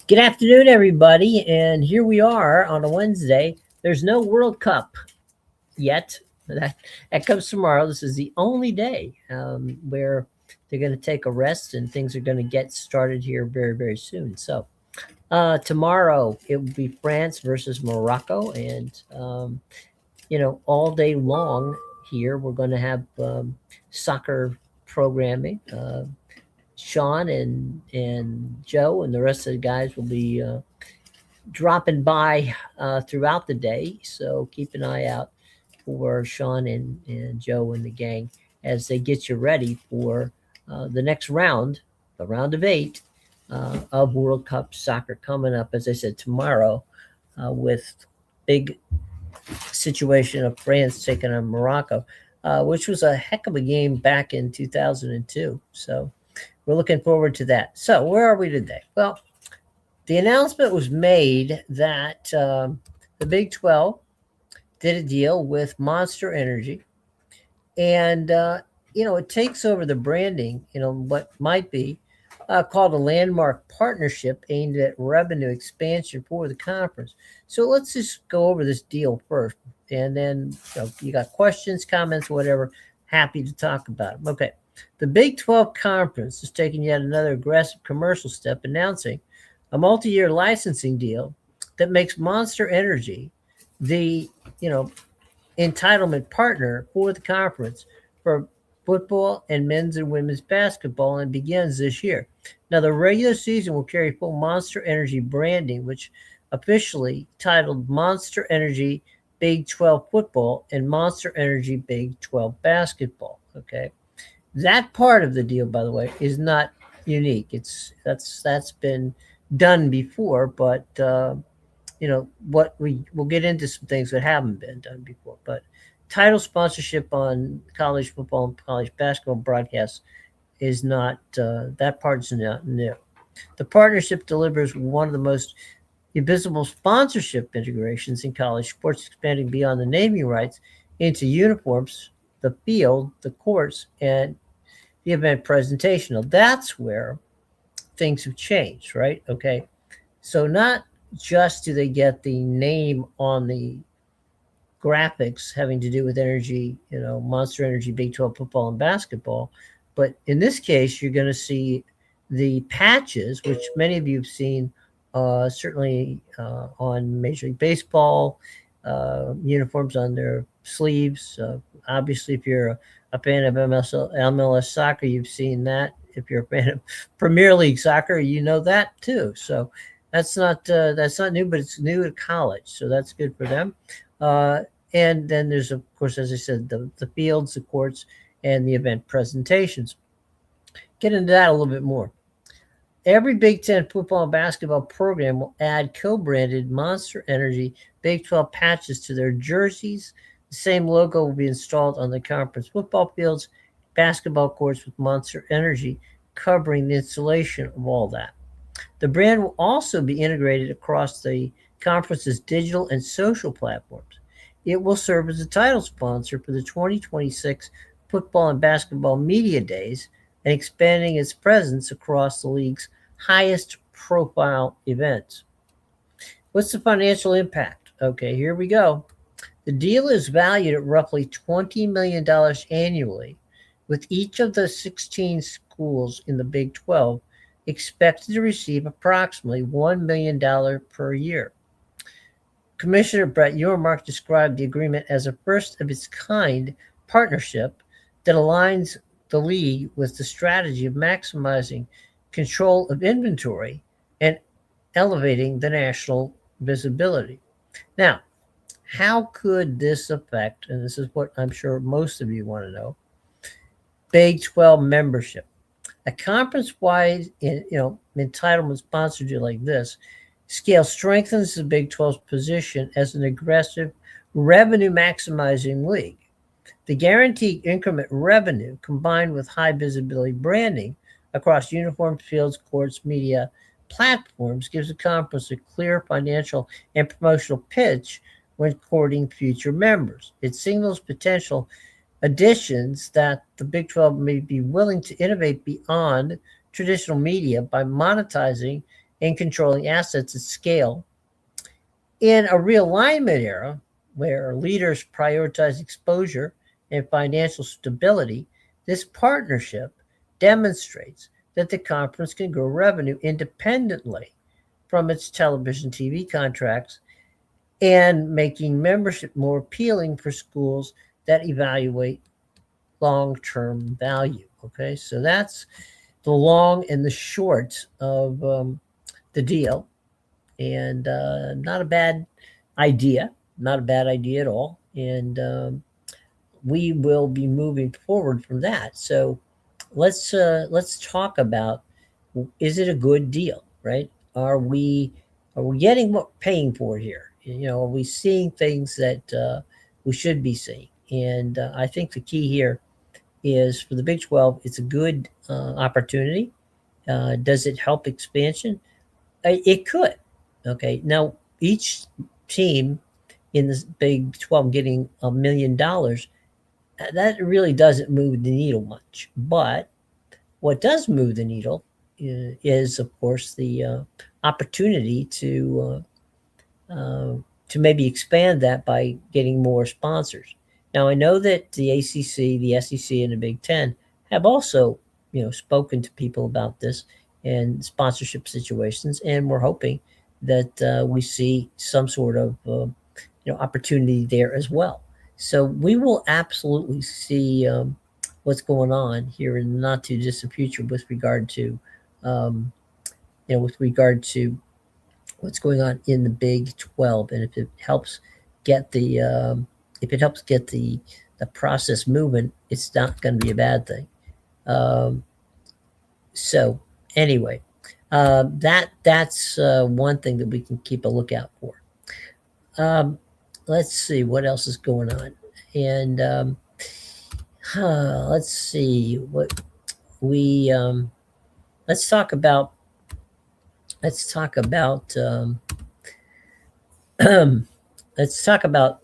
Good afternoon, everybody. And here we are on a Wednesday. There's no World Cup yet. That comes tomorrow. This is the only day where they're going to take a rest and things are going to get started here very, very soon. So, tomorrow it will be France versus Morocco. And all day long here, we're going to have soccer programming. Sean and Joe and the rest of the guys will be dropping by throughout the day. So keep an eye out for Sean and Joe and the gang as they get you ready for the next round, the round of eight of World Cup soccer coming up, as I said, tomorrow with big situation of France taking on Morocco, which was a heck of a game back in 2002. So we're looking forward to that. So where are we today? Well, the announcement was made that the Big 12 did a deal with Monster Energy, and it takes over the branding. What might be called a landmark partnership aimed at revenue expansion for the conference. So let's just go over this deal first, and then you got questions, comments, whatever. Happy to talk about them. Okay. The Big 12 Conference is taking yet another aggressive commercial step, announcing a multi-year licensing deal that makes Monster Energy the entitlement partner for the conference for football and men's and women's basketball, and begins this year. Now, the regular season will carry full Monster Energy branding, which officially titled Monster Energy Big 12 Football and Monster Energy Big 12 Basketball. Okay. That part of the deal, by the way, is not unique. That's been done before, but what we'll get into some things that haven't been done before. But title sponsorship on college football and college basketball broadcasts is not that part's not new. The partnership delivers one of the most visible sponsorship integrations in college sports, expanding beyond the naming rights into uniforms, the field, the courts, and the event presentation. Now that's where things have changed, right? Okay. So not just do they get the name on the graphics having to do with energy, Monster Energy, Big 12 football and basketball, but in this case, you're going to see the patches, which many of you have seen, certainly on Major League Baseball, uniforms on their sleeves. Obviously, if you're a fan of MLS soccer, you've seen that. If you're a fan of Premier League soccer, you know that too. So that's not new, but it's new at college, so that's good for them. And then there's, of course, as I said, the fields, the courts, and the event presentations. Get into that a little bit more. Every Big Ten football and basketball program will add co-branded Monster Energy Big 12 patches to their jerseys. The same logo will be installed on the conference football fields, basketball courts, with Monster Energy covering the installation of all that. The brand will also be integrated across the conference's digital and social platforms. It will serve as a title sponsor for the 2026 football and basketball media days, and expanding its presence across the league's highest profile events. What's the financial impact? Okay, here we go. The deal is valued at roughly $20 million annually, with each of the 16 schools in the Big 12 expected to receive approximately $1 million per year. Commissioner Brett Yormark described the agreement as a first of its kind partnership that aligns the league with the strategy of maximizing control of inventory and elevating the national visibility. Now, how could this affect, and this is what I'm sure most of you want to know, Big 12 membership? A conference-wide, entitlement sponsored deal like this scale strengthens the Big 12's position as an aggressive revenue maximizing league. The guaranteed increment revenue, combined with high visibility branding across uniforms, fields, courts, media platforms, gives the conference a clear financial and promotional pitch when courting future members. It signals potential additions that the Big 12 may be willing to innovate beyond traditional media by monetizing and controlling assets at scale. In a realignment era where leaders prioritize exposure and financial stability, this partnership demonstrates that the conference can grow revenue independently from its television TV contracts and making membership more appealing for schools that evaluate long term value. Okay, so that's the long and the short of the deal, and not a bad idea, not a bad idea at all. And we will be moving forward from that. So let's talk about, is it a good deal, right? Are we are we getting what we're paying for here? You know, are we seeing things that we should be seeing? And I think the key here is for the Big 12, it's a good opportunity. Does it help expansion? It could. Okay. Now, each team in the Big 12 getting $1 million, that really doesn't move the needle much. But what does move the needle is, of course, the opportunity to maybe expand that by getting more sponsors. Now, I know that the ACC, the SEC, and the Big Ten have also, spoken to people about this and sponsorship situations, and we're hoping that we see some sort of opportunity there as well. So we will absolutely see what's going on here in the not too distant future with regard to, um, what's going on in the Big 12, and if it helps get the process moving, it's not going to be a bad thing. Um, so anyway, that's one thing that we can keep a lookout for. Um, let's see what else is going on, and let's see what we let's talk about. Let's talk about. Let's talk about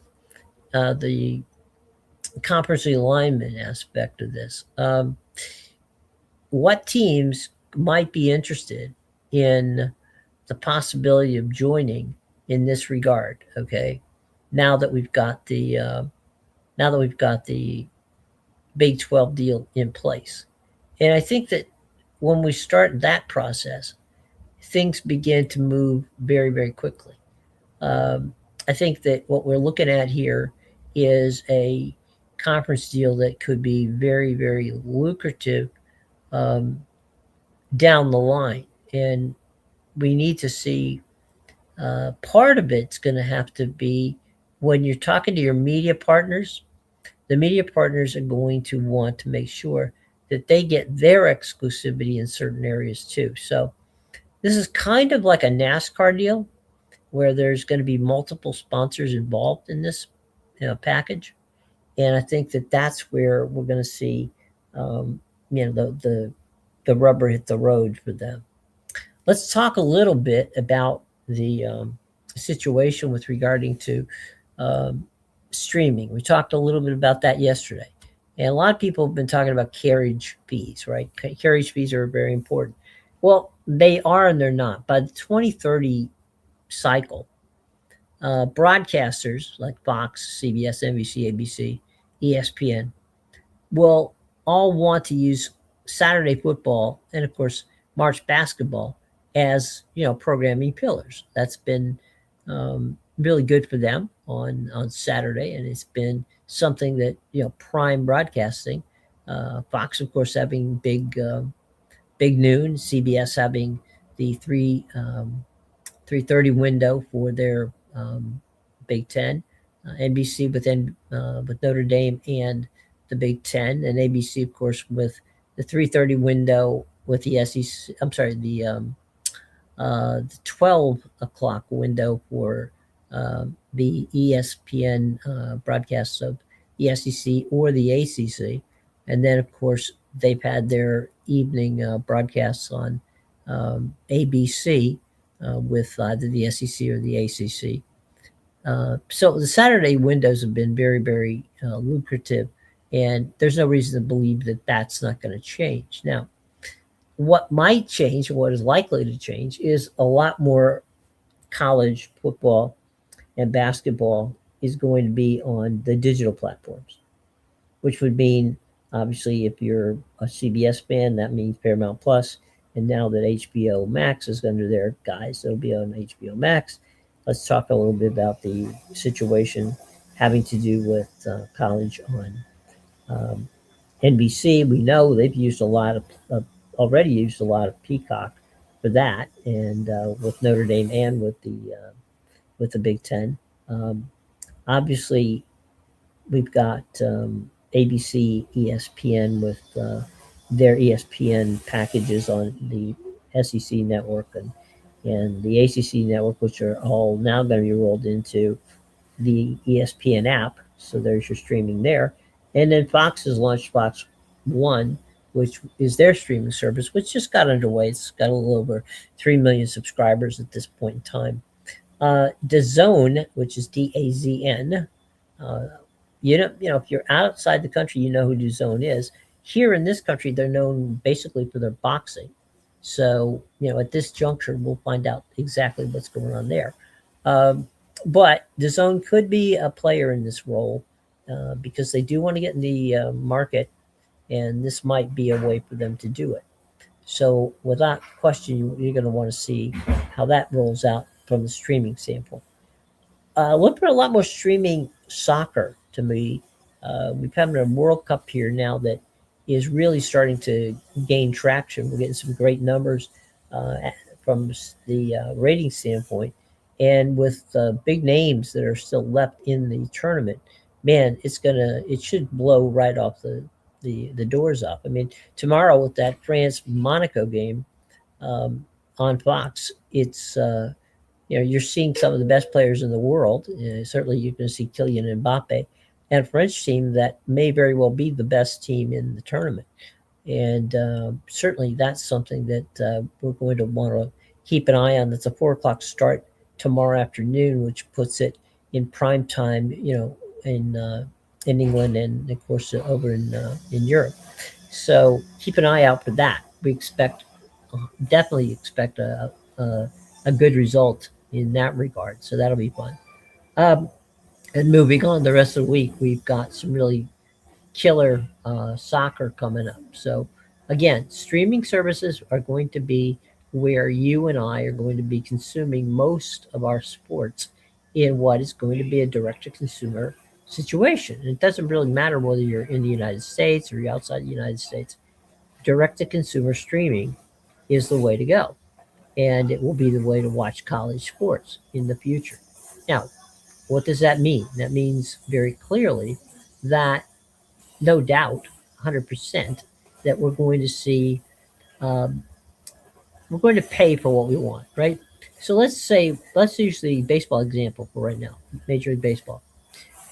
the conference alignment aspect of this. What teams might be interested in the possibility of joining in this regard? Okay, now that we've got the Big 12 deal in place, and I think that when we start that process, things begin to move very, very quickly. Um, I think that what we're looking at here is a conference deal that could be very, very lucrative um, down the line. And we need to see, part of it's going to have to be when you're talking to your media partners, the media partners are going to want to make sure that they get their exclusivity in certain areas too. So this is kind of like a NASCAR deal where there's going to be multiple sponsors involved in this package, and I think that that's where we're going to see, um, the rubber hit the road for them. Let's talk a little bit about the situation with regarding to um, streaming. We talked a little bit about that yesterday, and a lot of people have been talking about carriage fees, right? Carriage fees are very important. Well, they are and they're not. By the 2030 cycle, broadcasters like Fox, CBS, NBC, ABC, ESPN will all want to use Saturday football and, of course, March basketball as programming pillars. That's been really good for them on Saturday, and it's been something that prime broadcasting. Fox, of course, having big noon. CBS having the 3:30 window for their Big Ten, NBC with Notre Dame and the Big Ten, and ABC, of course, with the 3:30 window with the SEC. I'm sorry, the 12 o'clock window for the ESPN broadcasts of the SEC or the ACC, and then of course they've had their evening broadcasts on ABC with either the SEC or the ACC. So the Saturday windows have been very, very lucrative, and there's no reason to believe that that's not going to change. Now, What might change, what is likely to change, is a lot more college football and basketball is going to be on the digital platforms, which would mean, obviously, if you're a CBS fan, that means Paramount Plus. And now that HBO Max is under their guise, it'll be on HBO Max. Let's talk a little bit about the situation having to do with college on NBC. We know they've used a lot of already used a lot of Peacock for that, and with Notre Dame and with the Big Ten. Um, Obviously, we've got ABC, ESPN with their ESPN packages on the SEC network and the ACC network, which are all now going to be rolled into the ESPN app. So there's your streaming there. And then Fox has launched Fox One, which is their streaming service, which just got underway. It's got a little over 3 million subscribers at this point in time. DAZN, which is DAZN, uh, if you're outside the country, you know who DAZN is. Here in this country, they're known basically for their boxing. So, at this juncture, we'll find out exactly what's going on there. Um, but DAZN could be a player in this role because they do want to get in the market, and this might be a way for them to do it. So, without question, you're going to want to see how that rolls out from the streaming standpoint. Look for a lot more streaming soccer to me. We've had a World Cup here now that is really starting to gain traction. We're getting some great numbers uh, from the rating standpoint, and with big names that are still left in the tournament, man, it should blow right off the doors up. I mean, tomorrow with that France Monaco game um, on Fox, you're seeing some of the best players in the world. Certainly, you're going to see Kylian Mbappe and a French team that may very well be the best team in the tournament. And certainly, that's something that we're going to want to keep an eye on. That's a 4 o'clock start tomorrow afternoon, which puts it in prime time. In England and of course over in Europe. So keep an eye out for that. We definitely expect a good result in that regard. So that'll be fun. Um, and moving on the rest of the week, we've got some really killer soccer coming up. So again, streaming services are going to be where you and I are going to be consuming most of our sports in what is going to be a direct to consumer situation. And it doesn't really matter whether you're in the United States or you're outside the United States. Direct to consumer streaming is the way to go, and it will be the way to watch college sports in the future. Now, what does that mean? That means very clearly that, no doubt, 100%, that um, we're going to pay for what we want, right? So let's use the baseball example for right now, Major League Baseball.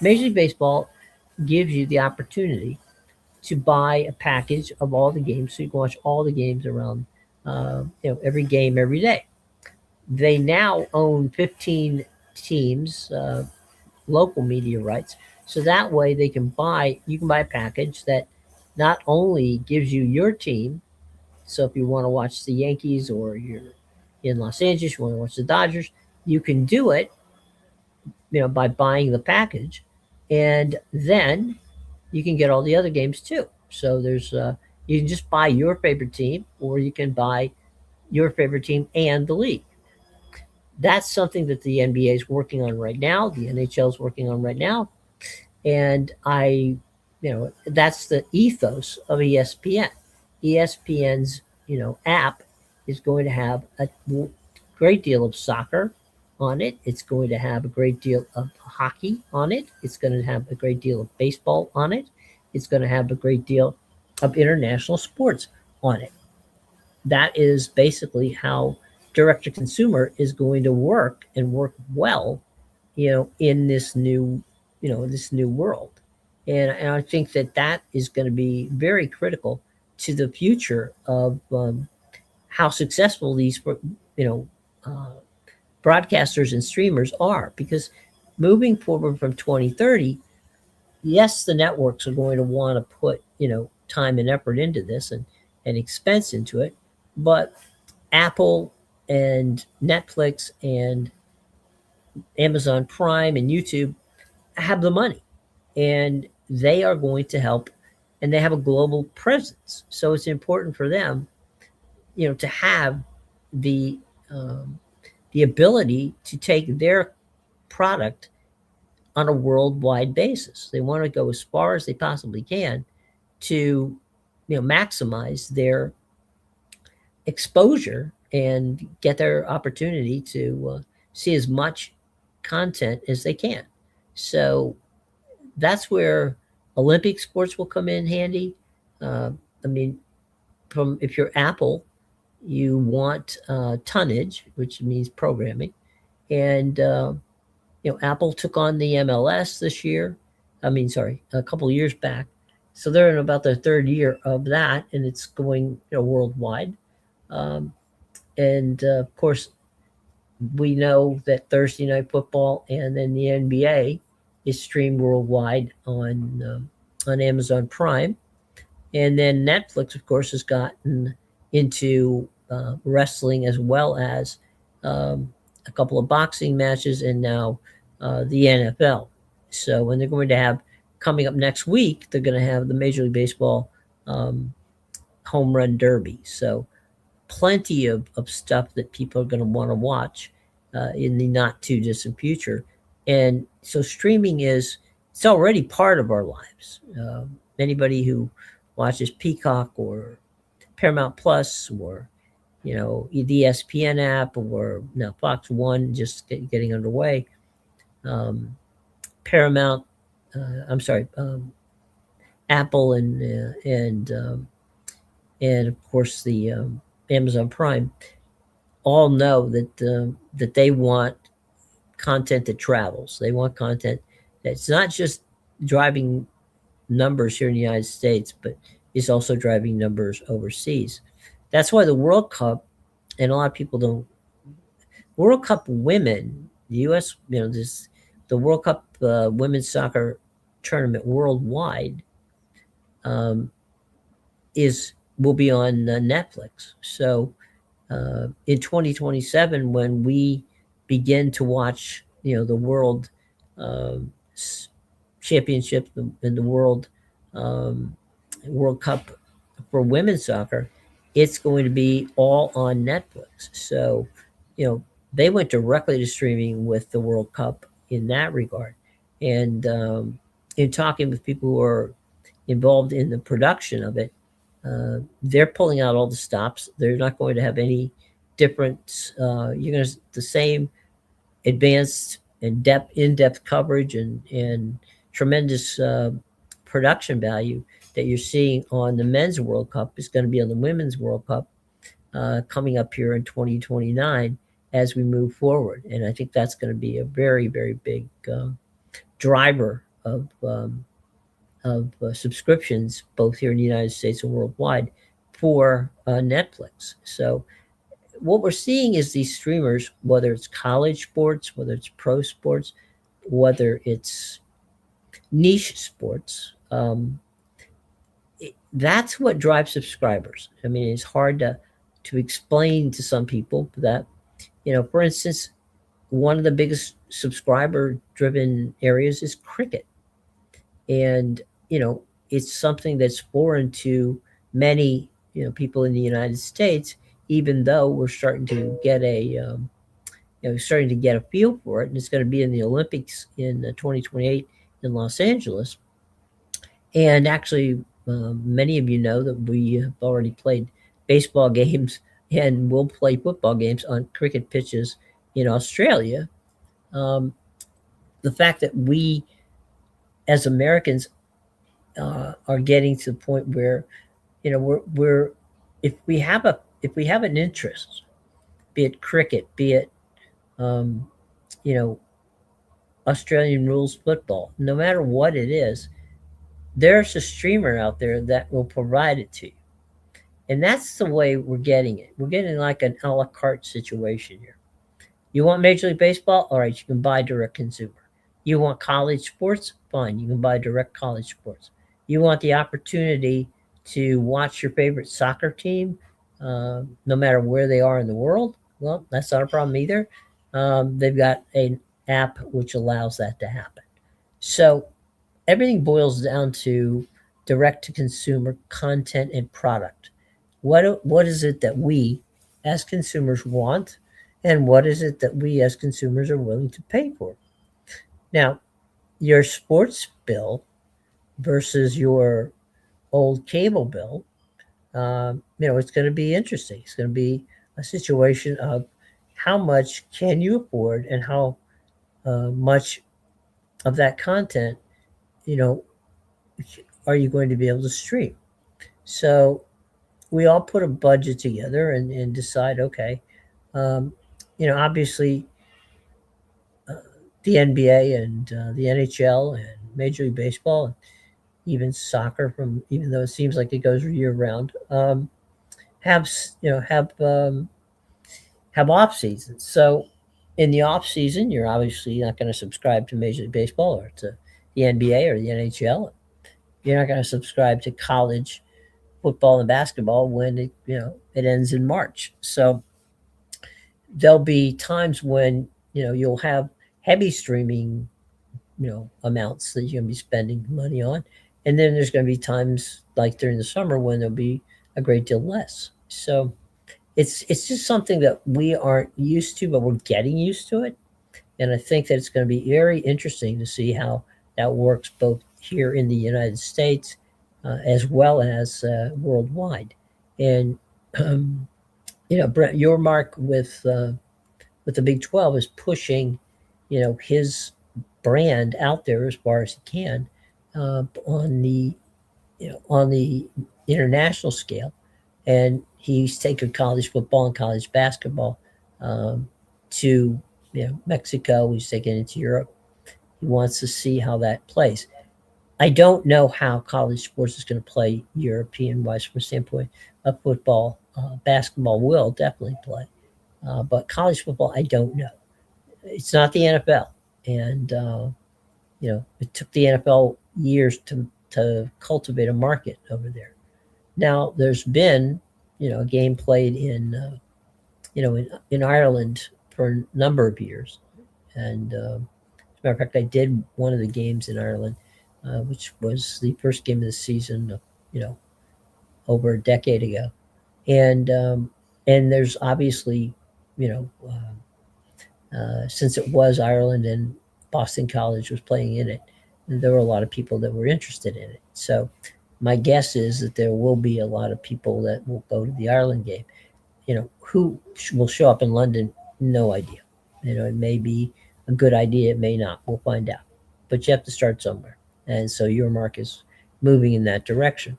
Major League Baseball gives you the opportunity to buy a package of all the games so you can watch all the games around, every game every day. They now own 15 teams, local media rights. So that way you can buy a package that not only gives you your team. So if you want to watch the Yankees or you're in Los Angeles, you want to watch the Dodgers, you can do it, by buying the package. And then you can get all the other games too. So you can just buy your favorite team or you can buy your favorite team and the league. That's something that the NBA is working on right now. The NHL is working on right now, and that's the ethos of ESPN. ESPN's app is going to have a great deal of soccer on it. It's going to have a great deal of hockey on it. It's going to have a great deal of baseball on it. It's going to have a great deal of international sports on it. That is basically how direct to consumer is going to work and work well, in this new world. And I think that is going to be very critical to the future of how successful these, you know, uh, broadcasters and streamers are. Because moving forward from 2030, yes, the networks are going to want to put, time and effort into this and expense into it. But Apple and Netflix and Amazon Prime and YouTube have the money, and they are going to help, and they have a global presence. So it's important for them, to have the um, the ability to take their product on a worldwide basis. They want to go as far as they possibly can to, maximize their exposure and get their opportunity to see as much content as they can. So that's where Olympic sports will come in handy. Uh, I mean, from if you're Apple, you want tonnage, which means programming, and Apple took on the MLS this year. I mean, sorry, a couple of years back. So they're in about their third year of that, and it's going worldwide. Um, and of course, we know that Thursday night football and then the NBA is streamed worldwide on Amazon Prime, and then Netflix, of course, has gotten into wrestling as well as um, a couple of boxing matches, and now the NFL. So when they're going to have coming up next week, they're going to have the Major League Baseball um, home run derby. So plenty of stuff that people are going to want to watch in the not too distant future. And so streaming it's already part of our lives. Anybody who watches Peacock or Paramount Plus or the ESPN app or now Fox One just getting underway. Um, Paramount, I'm sorry, Apple and of course the Amazon Prime all know that they want content that travels. They want content that's not just driving numbers here in the United States, but is also driving numbers overseas. That's why the World Cup, and a lot of people don't. World Cup women, the U.S. This the World Cup women's soccer tournament worldwide um, is will be on Netflix. So in 2027, when we begin to watch, the World um, Championship and the um, World Cup for women's soccer, it's going to be all on Netflix. So, you know, they went directly to streaming with the World Cup in that regard. And in talking with people who are involved in the production of it, they're pulling out all the stops. They're not going to have any different. You're going to the same advanced and in-depth coverage and tremendous production value that you're seeing on the men's World Cup is going to be on the women's World Cup coming up here in 2029 as we move forward. And I think that's going to be a very, very big driver of subscriptions, both here in the United States and worldwide, for Netflix. So what we're seeing is these streamers, whether it's college sports, whether it's pro sports, whether it's niche sports, that's what drives subscribers. I mean, it's hard to explain to some people that, for instance, one of the biggest subscriber driven areas is cricket. And, it's something that's foreign to many, people in the United States, even though we're starting to get starting to get a feel for it. And it's going to be in the Olympics in 2028 in Los Angeles. And actually, many of you know that we have already played baseball games and will play football games on cricket pitches in Australia. Um, the fact that we, as Americans, are getting to the point where we're if we have an interest, be it cricket, be it um, you know Australian rules football, no matter what it is, there's a streamer out there that will provide it to you. And that's the way we're getting it. We're getting like an a la carte situation here. You want Major League Baseball? All right, you can buy direct consumer. You want college sports? Fine, you can buy direct college sports. You want the opportunity to watch your favorite soccer team no matter where they are in the world. Well, that's not a problem either. They've got an app which allows that to happen. So everything boils down to direct to consumer content and product. What is it that we as consumers want, and what is it that we as consumers are willing to pay for? Now, your sports bill versus your old cable bill, it's going to be interesting. It's going to be a situation of how much can you afford, and how much of that content, you know, are you going to be able to stream? So we all put a budget together and decide, okay, um, obviously, uh, the NBA and the NHL and Major League Baseball, and even soccer, from even though it seems like it goes year round, have have off seasons. So in the off season, you're obviously not going to subscribe to Major League Baseball or to the NBA or the NHL. You're not going to subscribe to college football and basketball when it ends in March. So there'll be times when you'll have heavy streaming amounts that you're going to be spending money on, and then there's going to be times like during the summer when there'll be a great deal less. So it's just something that we aren't used to, but we're getting used to it. And I think that it's going to be very interesting to see how that works both here in the United States, as well as worldwide. And um, Brent, your mark with the Big 12 is pushing, his brand out there as far as he can, on the international scale, and he's taken college football and college basketball, um, to Mexico. He's taken it to Europe. He wants to see how that plays. I don't know how college sports is going to play European wise from a standpoint of football. Basketball will definitely play, but college football, I don't know. It's not the NFL, and it took the NFL years to cultivate a market over there. Now there's been a game played in Ireland for a number of years, and as a matter of fact, I did one of the games in Ireland, which was the first game of the season, you know, over a decade ago, and there's obviously, you know, since it was Ireland and Boston College was playing in it, there were a lot of people that were interested in it. So my guess is that there will be a lot of people that will go to the Ireland game. Who will show up in London? No idea. It may be a good idea, it may not. We'll find out. But you have to start somewhere, and so your mark is moving in that direction.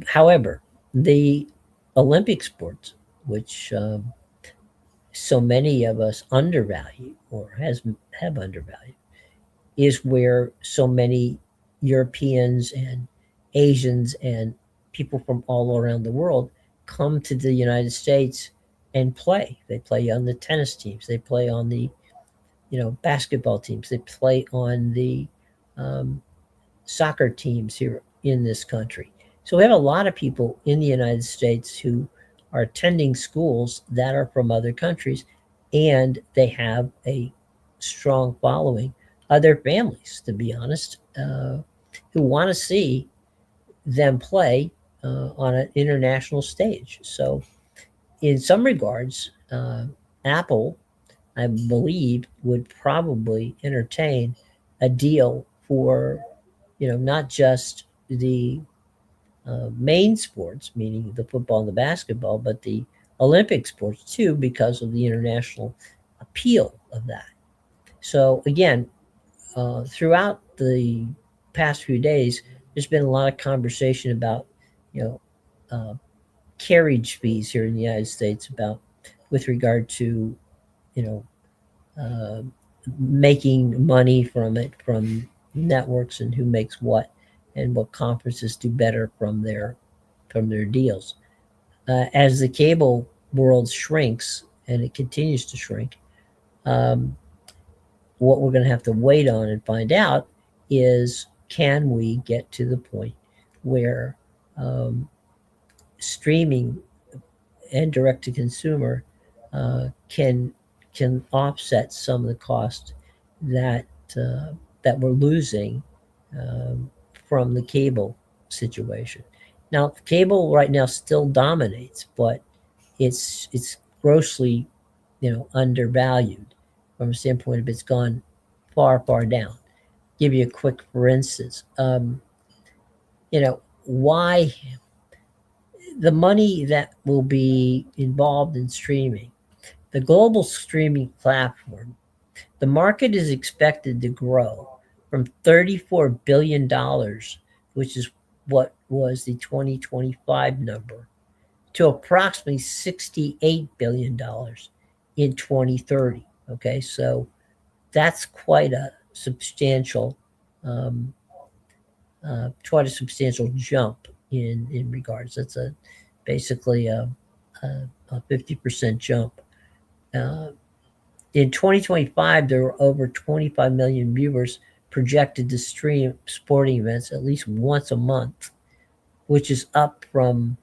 However, the Olympic sports, which so many of us undervalue or have undervalued, is where so many Europeans and Asians and people from all around the world come to the United States and play. They play on the tennis teams. They play on the basketball teams. They play on the um, soccer teams here in this country. So we have a lot of people in the United States who are attending schools that are from other countries, and they have a strong following. Other families, to be honest, who want to see them play on an international stage. So, in some regards, Apple, I believe, would probably entertain a deal for not just the main sports, meaning the football and the basketball, but the Olympic sports too, because of the international appeal of that. So again, throughout the past few days, there's been a lot of conversation about, you know, uh, carriage fees here in the United States, about with regard to, you know, uh, making money from it, from networks, and who makes what, and what conferences do better from their deals. As the cable world shrinks, and it continues to shrink, um, what we're going to have to wait on and find out is, can we get to the point where, um, streaming and direct to consumer can offset some of the cost that that we're losing um, from the cable situation. Now, cable right now still dominates, but it's grossly, undervalued from a standpoint of it's gone far down. Give you a quick for instance. Why the money that will be involved in streaming, the global streaming platform, the market is expected to grow from $34 billion, which is what was the 2025 number, to approximately $68 billion in 2030. Okay, so that's um, quite a substantial jump in regards. That's a basically a 50% jump. Uh, in 2025, there were over 25 million viewers projected to stream sporting events at least once a month, which is up from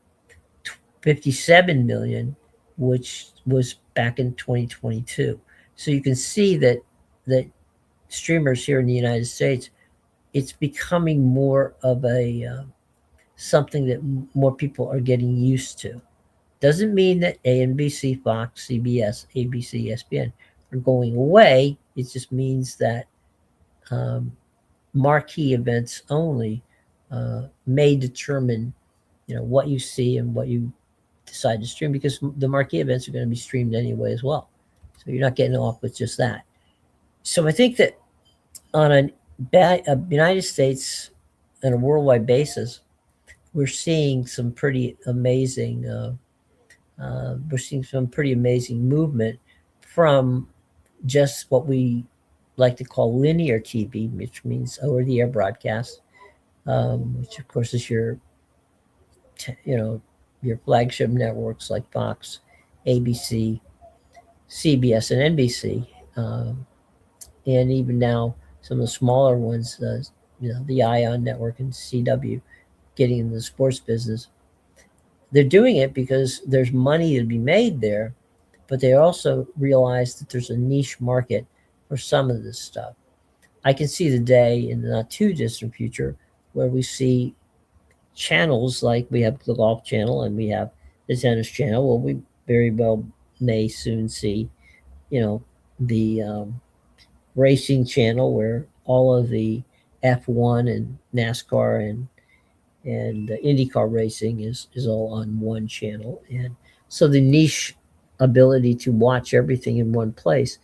57 million, which was back in 2022. So you can see that streamers here in the United States, it's becoming more of a something that more people are getting used to. Doesn't mean that ANBC, Fox, CBS, ABC, ESPN are going away. It just means that um, marquee events only may determine, what you see and what you decide to stream, because the marquee events are going to be streamed anyway as well. So you're not getting off with just that. So I think that on a United States and a worldwide basis, we're seeing some pretty amazing we're seeing some pretty amazing movement from just what we like to call linear TV, which means over the air broadcast, which of course is you know, your flagship networks like Fox, ABC, CBS, and NBC, and even now some of the smaller ones, the Ion Network and CW, getting into the sports business. They're doing it because there's money to be made there, but they also realize that there's a niche market for some of this stuff. I can see the day in the not too distant future where we see channels like we have the golf channel and we have the tennis channel. Well, we very well may soon see, the racing channel where all of the F1 and NASCAR and IndyCar racing is all on one channel, and so the niche ability to watch everything in one place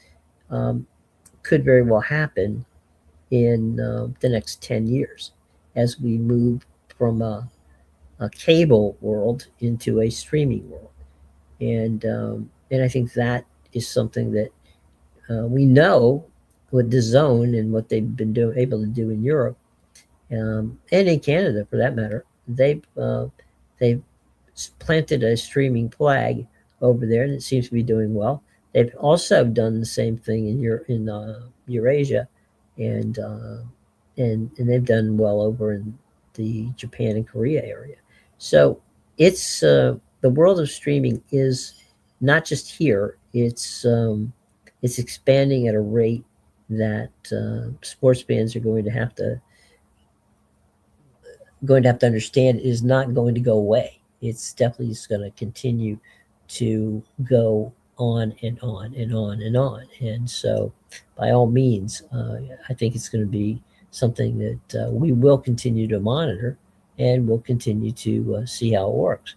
um, could very well happen in the next 10 years as we move from a cable world into a streaming world. And I think that is something that we know with the zone and what they've been able to do in Europe, and in Canada for that matter. They've planted a streaming flag over there, and it seems to be doing well. They've also done the same thing in Eurasia, and and they've done well over in the Japan and Korea area. So it's the world of streaming is not just here; it's expanding at a rate that sports fans are going to have to understand is not going to go away. It's definitely just going to continue to go on and on and on and on. And so, by all means, I think it's going to be something that we will continue to monitor and we'll continue to see how it works.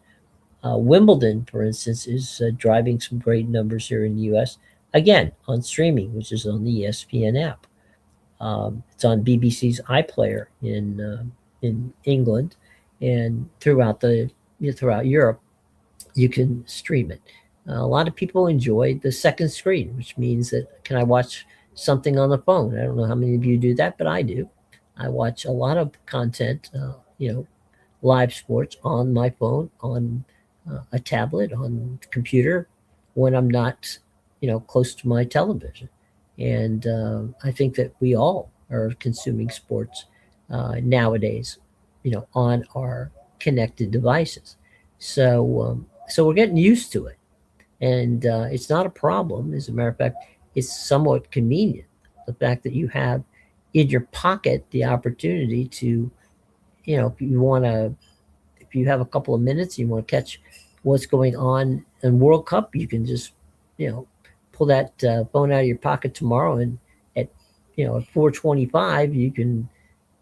Wimbledon, for instance, is driving some great numbers here in the U.S. Again on streaming, which is on the ESPN app. It's on BBC's iPlayer in England, and throughout Europe, you can stream it. A lot of people enjoy the second screen, which means that can I watch something on the phone? I don't know how many of you do that, but I do. I watch a lot of content, live sports on my phone, on a tablet, on computer, when I'm not, close to my television. And I think that we all are consuming sports nowadays, on our connected devices. So So we're getting used to it, and it's not a problem. As a matter of fact, it's somewhat convenient. The fact that you have in your pocket the opportunity to, if you want to, if you have a couple of minutes, you want to catch what's going on in World Cup, you can just, you know, pull that phone out of your pocket tomorrow, and at, at 4:25, you can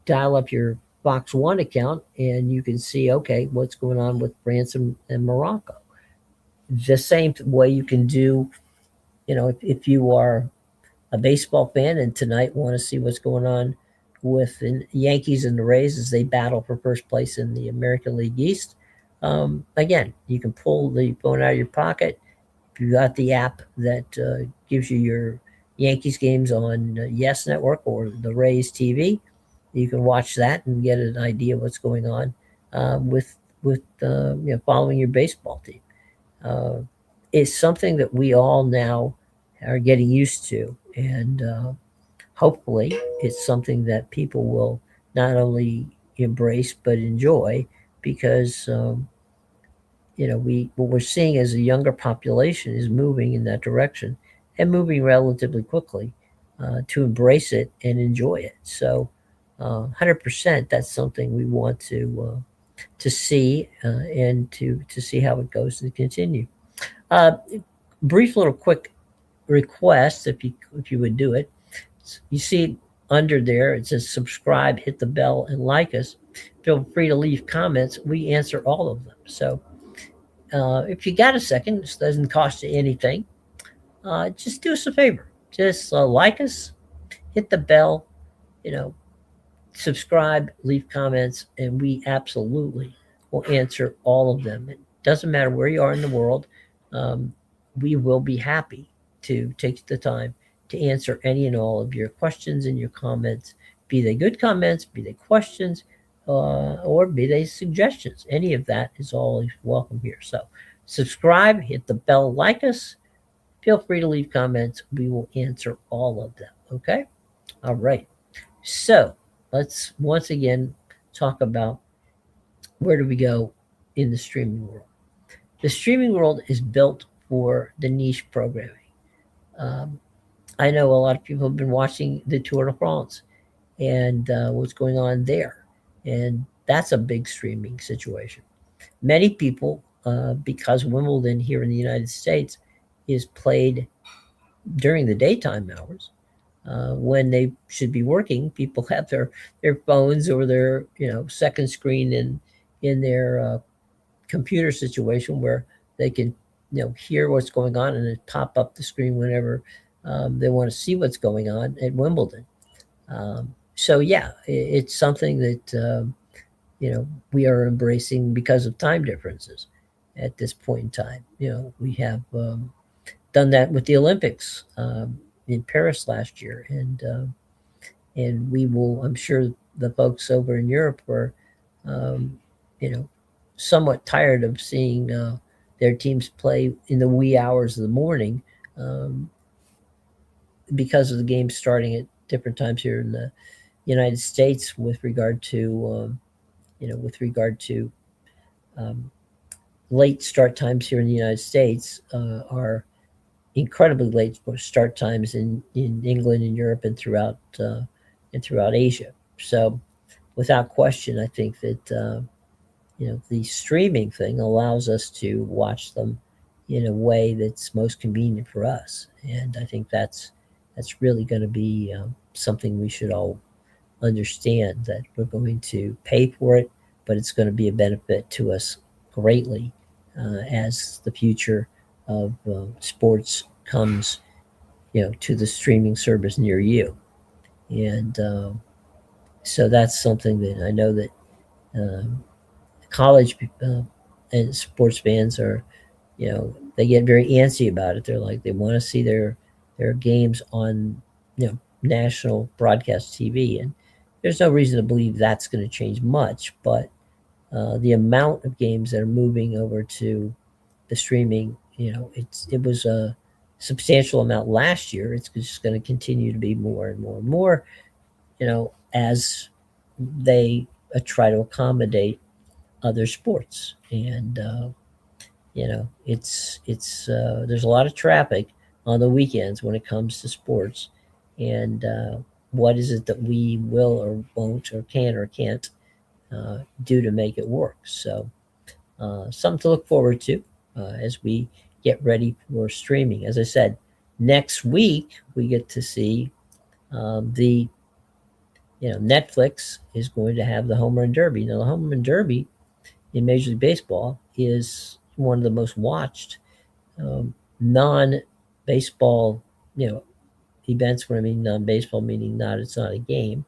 dial up your Fox One account and you can see, okay, what's going on with France and Morocco. The same way you can do, if you are a baseball fan and tonight want to see what's going on with the Yankees and the Rays as they battle for first place in the American League East. Again, you can pull the phone out of your pocket. If you got the app that gives you your Yankees games on Yes Network or the Rays TV, you can watch that and get an idea of what's going on with following your baseball team. Uh, it's something that we all now are getting used to, and hopefully, it's something that people will not only embrace but enjoy, because we what we're seeing as a younger population is moving in that direction, and moving relatively quickly to embrace it and enjoy it. So, 100%, that's something we want to see and to see how it goes and continue. Uh, Brief little quick request, if you would do it. You see under there it says subscribe, hit the bell, and like us. Feel free to leave comments. We answer all of them. So if you got a second, this doesn't cost you anything. Just do us a favor. Just like us, hit the bell, you know, subscribe, leave comments, and we absolutely will answer all of them. It doesn't matter where you are in the world. Um, we will be happy to take the time to answer any and all of your questions and your comments, be they good comments, be they questions, or be they suggestions. Any of that is always welcome here. So, subscribe, hit the bell, like us. Feel free to leave comments. We will answer all of them. Okay? All right. So let's once again talk about where do we go in the streaming world. The streaming world is built for the niche programming. Um, I know a lot of people have been watching the Tour de France and what's going on there, and that's a big streaming situation. Many people, because Wimbledon here in the United States is played during the daytime hours, when they should be working, people have their phones or their second screen in their computer situation where they can hear what's going on and then pop up the screen whenever they want to see what's going on at Wimbledon. So yeah, it's something that we are embracing because of time differences at this point in time. We have done that with the Olympics in Paris last year, and we will. I'm sure the folks over in Europe were, um, you know, somewhat tired of seeing their teams play in the wee hours of the morning, um, because of the games starting at different times here in the United States with regard to um, late start times here in the United States are incredibly late start times in England and Europe and throughout Asia. So, without question, I think that the streaming thing allows us to watch them in a way that's most convenient for us, and I think that's really going to be something we should all understand, that we're going to pay for it, but it's going to be a benefit to us greatly as the future of sports comes, to the streaming service near you. And so that's something that I know that um, college and sports fans are, they get very antsy about it. They're like, they want to see their games on, national broadcast TV, and there's no reason to believe that's going to change much. But the amount of games that are moving over to the streaming, it was a substantial amount last year. It's just going to continue to be more and more and more, as they try to accommodate other sports. And It's there's a lot of traffic on the weekends when it comes to sports, and what is it that we will or won't or can or can't do to make it work? So something to look forward to as we get ready for streaming. As I said, next week we get to see the Netflix is going to have the home run derby. Now the home run derby in Major League Baseball is one of the most watched non-baseball you know events. When I mean non-baseball, meaning it's not a game.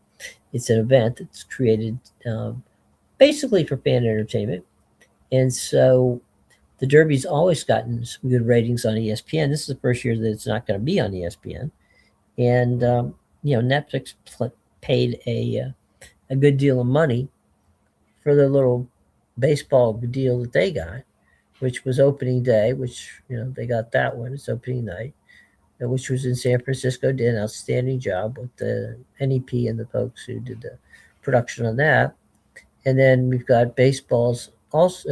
It's an event that's created basically for fan entertainment, and so the Derby's always gotten some good ratings on ESPN. This is the first year that it's not going to be on ESPN, and Netflix paid a good deal of money for the little baseball deal that they got, which was opening day, which they got that one. It's opening night, which was in San Francisco. Did an outstanding job with the NEP and the folks who did the production on that. And then we've got baseball's also,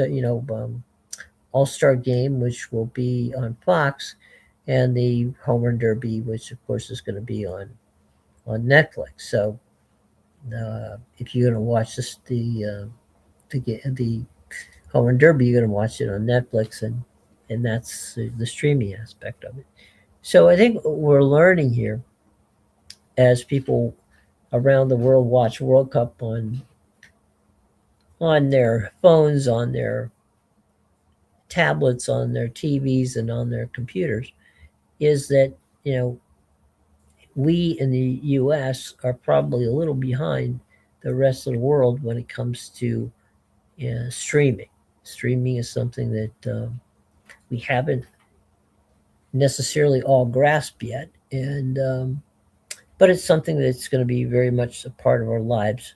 All-Star Game, which will be on Fox, and the Home Run Derby, which of course is going to be on Netflix. So if you're going to watch the Home Run Derby, you're going to watch it on Netflix, and that's the streaming aspect of it. So I think what we're learning here, as people around the world watch World Cup on their phones, on their tablets, on their TVs, and on their computers, is that we in the U.S. are probably a little behind the rest of the world when it comes to streaming. Streaming is something that we haven't necessarily all grasped yet, and but it's something that's going to be very much a part of our lives.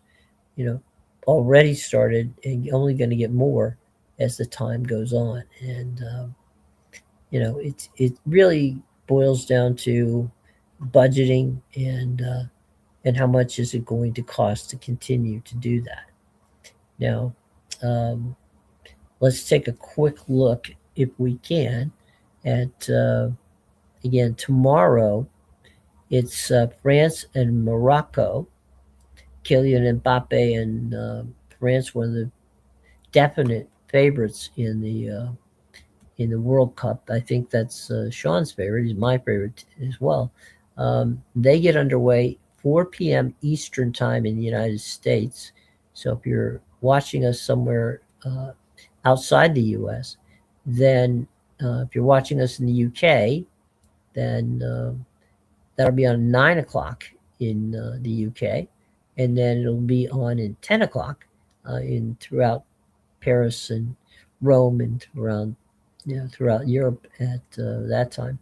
You know, already started and only going to get more as the time goes on, and it really boils down to budgeting and how much is it going to cost to continue to do that. Now, um, let's take a quick look, if we can, at again tomorrow. It's France and Morocco. Kylian Mbappe and France, one of the definite favorites in the World Cup. I think that's Sean's favorite. He's my favorite as well. They get underway 4 p.m. Eastern time in the United States. So if you're watching us somewhere outside the U.S., then if you're watching us in the UK, then that'll be on 9 o'clock in the UK, and then it'll be on in 10 o'clock in throughout Paris and Rome and around throughout Europe at that time.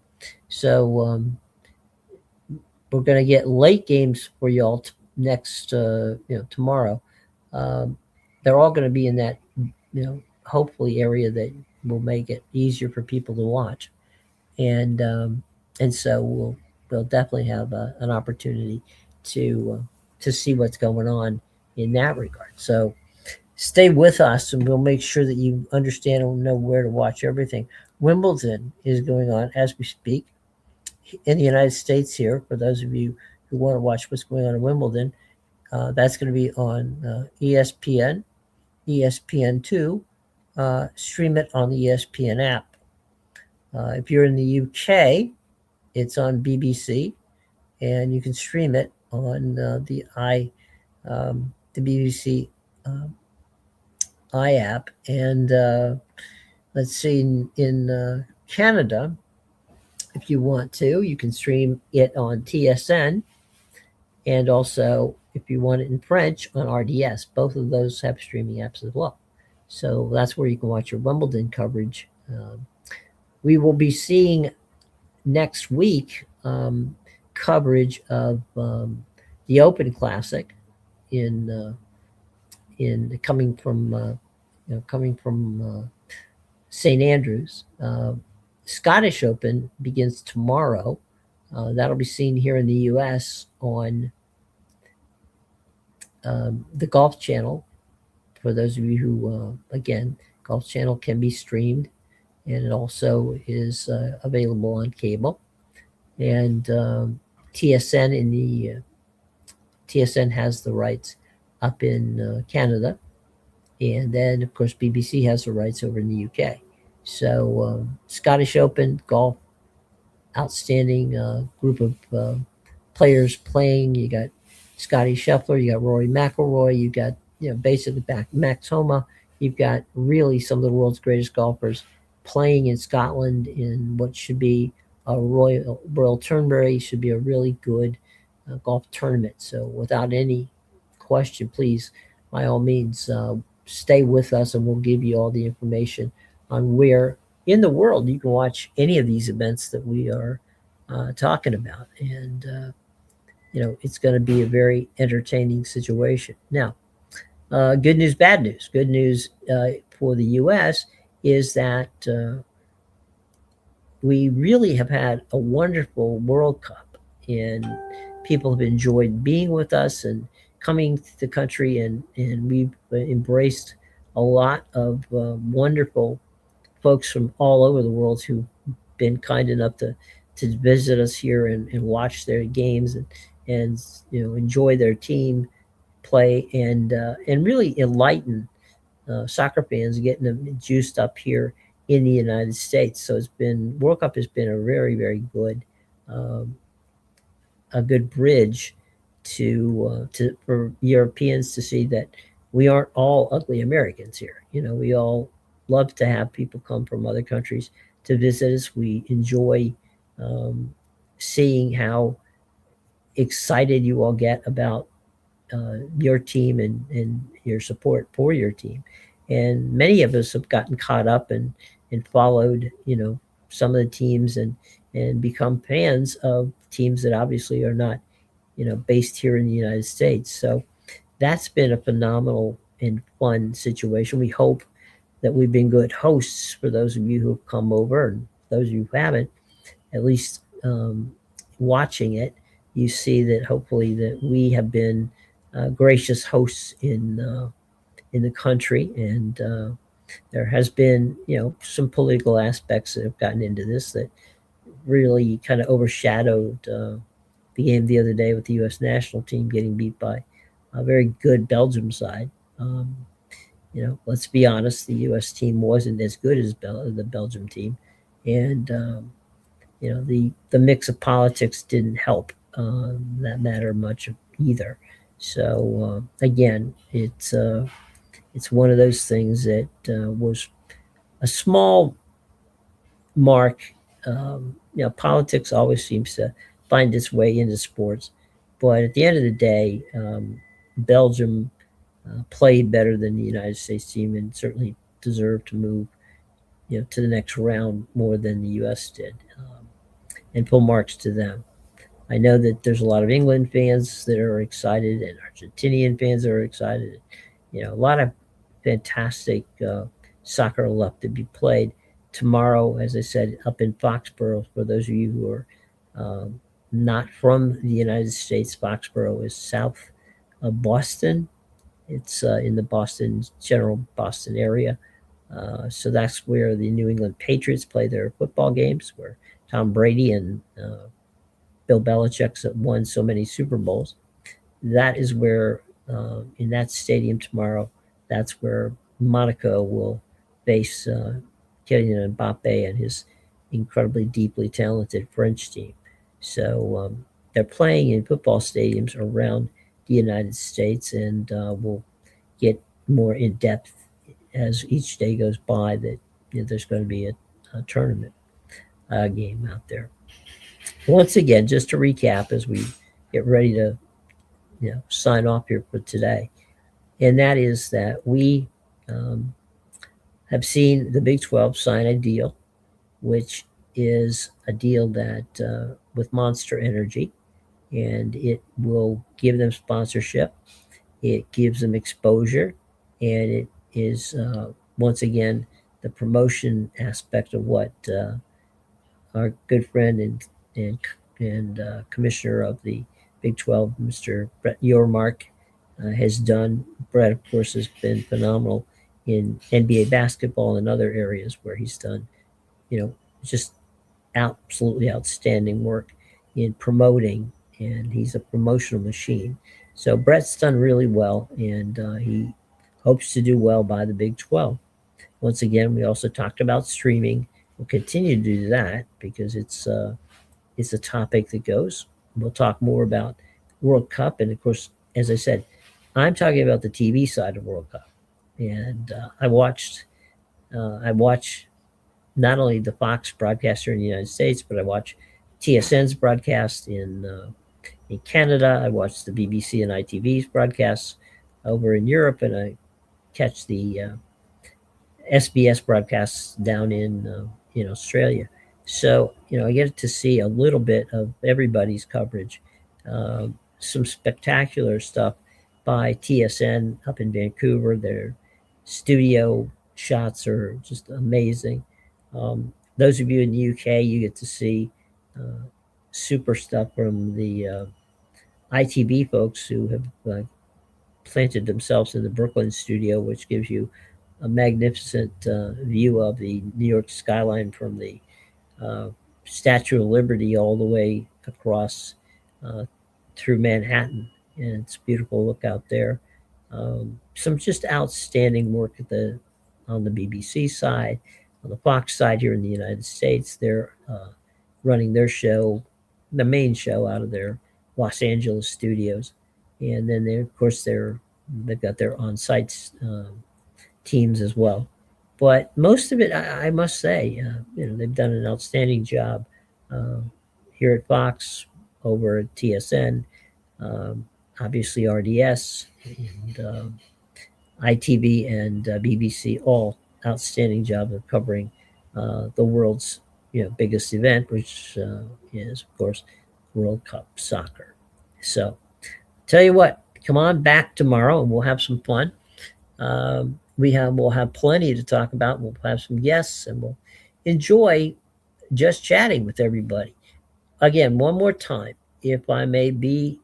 So we're going to get late games for y'all next tomorrow. Um, they're all going to be in that hopefully area that will make it easier for people to watch, and so we'll definitely have an opportunity to see what's going on in that regard. So stay with us, and we'll make sure that you understand and know where to watch everything. Wimbledon is going on as we speak in the United States here. For those of you who want to watch what's going on in Wimbledon, that's going to be on ESPN, ESPN2. Stream it on the ESPN app. If you're in the UK, it's on BBC, and you can stream it on the BBC app. And let's see, in Canada, if you want to, you can stream it on TSN, and also if you want it in French on RDS. Both of those have streaming apps as well. So that's where you can watch your Wimbledon coverage. We will be seeing next week coverage of the Open Classic in coming from St. Andrews. Scottish Open begins tomorrow. That'll be seen here in the U.S. on the Golf Channel. For those of you who, again, Golf Channel can be streamed, and it also is available on cable. And TSN in the TSN has the rights up in Canada, and then of course BBC has the rights over in the UK. So Scottish Open golf, outstanding group of players playing. You got Scotty Scheffler, you got Rory McIlroy, you got basically back Max Homa. You've got really some of the world's greatest golfers playing in Scotland in what should be a Royal Turnberry, should be a really good golf tournament. So without any question, please, by all means, stay with us, and we'll give you all the information on where in the world you can watch any of these events that we are talking about. And it's going to be a very entertaining situation. Now, good news, bad news. Good news for the U.S. is that we really have had a wonderful World Cup, and people have enjoyed being with us and coming to the country, and we've embraced a lot of wonderful folks from all over the world who've been kind enough to visit us here and watch their games and enjoy their team play and really enlighten soccer fans, getting them juiced up here in the United States. So it's been World Cup has been a very very good um, a good bridge to for Europeans to see that we aren't all ugly Americans here. We all love to have people come from other countries to visit us. We enjoy um, seeing how excited you all get about your team and your support for your team. And many of us have gotten caught up and followed, some of the teams and become fans of teams that obviously are not, based here in the United States. So that's been a phenomenal and fun situation. We hope that we've been good hosts for those of you who have come over, and those of you who haven't, at least watching it, you see that hopefully that we have been gracious hosts in the country, and there has been some political aspects that have gotten into this that really kind of overshadowed the game the other day with the U.S. national team getting beat by a very good Belgium side. Um, let's be honest, the U.S. team wasn't as good as the Belgium team, and the mix of politics didn't help that matter much either. So again, it's one of those things that was a small mark. Politics always seems to find its way into sports, but at the end of the day, Belgium played better than the United States team and certainly deserved to move, to the next round more than the U.S. did, and full marks to them. I know that there's a lot of England fans that are excited and Argentinian fans that are excited. A lot of fantastic soccer left to be played tomorrow, as I said, up in Foxborough. For those of you who are not from the United States, Foxborough is south of Boston. It's in the general Boston area. So that's where the New England Patriots play their football games, where Tom Brady and Bill Belichick's have won so many Super Bowls. That is where, in that stadium tomorrow, that's where Monaco will face Kylian Mbappe and his incredibly deeply talented French team. So they're playing in football stadiums around the United States, and we'll get more in depth as each day goes by that there's going to be a tournament game out there. Once again, just to recap as we get ready to sign off here for today, and that is that we um, have seen the Big 12 sign a deal, which is a deal that with Monster Energy, and it will give them sponsorship, it gives them exposure, and it is once again the promotion aspect of what our good friend and commissioner of the Big 12, Mr. Brett Yormark, has done. Brett, of course, has been phenomenal in NBA basketball and other areas where he's done just absolutely outstanding work in promoting, and he's a promotional machine. So Brett's done really well, and he hopes to do well by the Big 12. Once again, we also talked about streaming. We'll continue to do that because it's a topic that goes. We'll talk more about World Cup, and of course, as I said, I'm talking about the TV side of World Cup, and I watch not only the Fox broadcaster in the United States, but I watch TSN's broadcast in Canada. I watch the BBC and ITV's broadcasts over in Europe, and I catch the SBS broadcasts down in Australia. So I get to see a little bit of everybody's coverage. Some spectacular stuff by TSN up in Vancouver. Their studio shots are just amazing. Those of you in the UK, you get to see uh, super stuff from the ITV folks who have planted themselves in the Brooklyn studio, which gives you a magnificent view of the New York skyline from the uh, Statue of Liberty all the way across uh, through Manhattan, and it's a beautiful look out there. Some just outstanding work on the BBC side, on the Fox side here in the United States. They're running their show, the main show, out of their Los Angeles studios, and then of course they've got their on-site teams as well. But most of it, I must say, they've done an outstanding job uh, here at Fox, over at TSN, um, obviously RDS, and ITV and BBC, all outstanding job of covering the world's biggest event, which is of course World Cup soccer. So, tell you what, come on back tomorrow and we'll have some fun. We'll have plenty to talk about. We'll have some guests, and we'll enjoy just chatting with everybody. Again, one more time, if I may be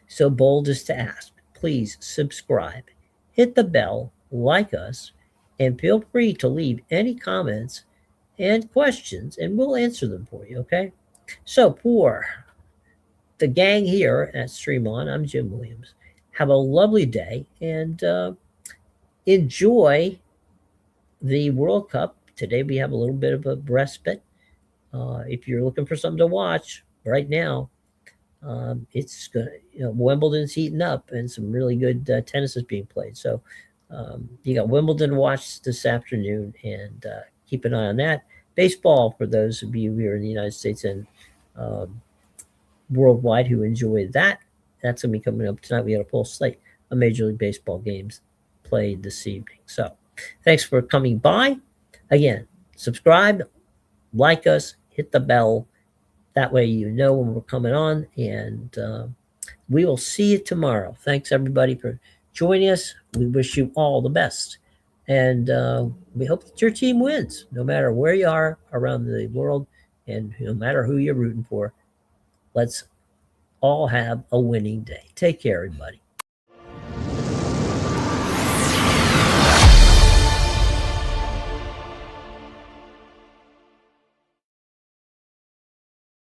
so bold as to ask, please subscribe, hit the bell, like us, and feel free to leave any comments and questions, and we'll answer them for you. Okay? So for the gang here at Stream On, I'm Jim Williams. Have a lovely day, and enjoy the World Cup. Today we have a little bit of a respite. If you're looking for something to watch right now, it's going to, Wimbledon's heating up and some really good tennis is being played. So you got Wimbledon to watch this afternoon, and keep an eye on that. Baseball, for those of you here in the United States and um, worldwide who enjoy that, that's going to be coming up tonight. We got a full slate of Major League Baseball games played this evening. So thanks for coming by. Again, subscribe, like us, hit the bell. That way you know when we're coming on, and we will see you tomorrow. Thanks, everybody, for joining us. We wish you all the best. And we hope that your team wins, no matter where you are around the world and no matter who you're rooting for. Let's all have a winning day. Take care, everybody.